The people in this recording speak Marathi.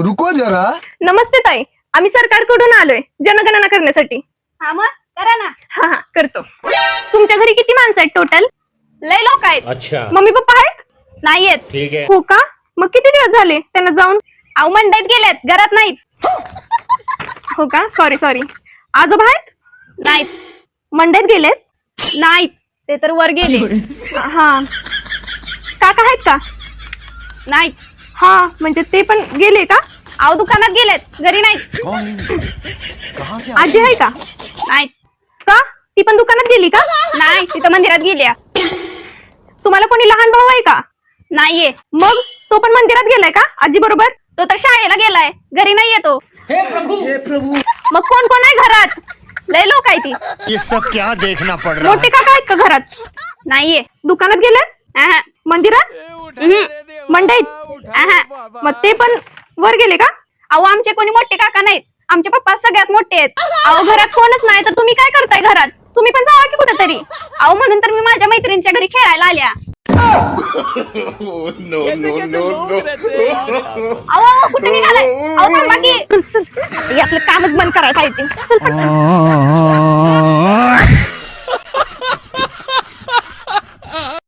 रुको जरा. नमस्ते ताई, आम्ही सरकारकडून आलोय जनगणना करण्यासाठी. हा मग करा ना. हा हा करतो. तुमच्या घरी किती माणसं आहेत टोटल? लय लोक आहेत. अच्छा मम्मी पप्पा आहेत? नाहीयेत. ठीक है. हो का? मग किती दिवस झाले त्यांना जाऊन? अहो मंडईत गेलेत, घरात नाहीत. हो का? Sorry sorry. आजोबा आहेत? नाहीत. मंडईत गेलेत? नाहीत, ते तर वर गेले. हा. काका आहेत का? नाहीत. हा म्हणजे ते पण गेले का? अहो दुकानात गेलेत, घरी नाहीत. आजी आहे का? नाहीत. का? ती पण दुकानात गेली का? नाही, तिथं मंदिरात गेल्या. तुम्हाला कोणी लहान भाऊ आहे का? नाहीये. मग तो पण मंदिरात गेलाय का आजी बरोबर? तो तर शाळेला गेलाय, घरी नाही येतो. मग कोण कोण आहे घरात? लय लोक आहे ती. ये सब क्या देखना पड़ रहा मोठे काका आहेत का घरात? नाहीये. दुकानात गेले? अहं. मंदिरात? मंडईत? मग ते पण वर गेले का? अहो आमचे कोणी मोठे काका नाहीत, आमचे पप्पा सगळ्यात मोठे आहेत. अहो घरात कोणच नाही तर तुम्ही काय करताय घरात? तुम्ही पण जावा की कुठेतरी. अहो म्हणून तर मी माझ्या मैत्रिणीच्या घरी खेळायला आल्या. अहो कुठे निघालाय? अहो थांबा की. हे आपलं कामच बंद करायला पाहिजे.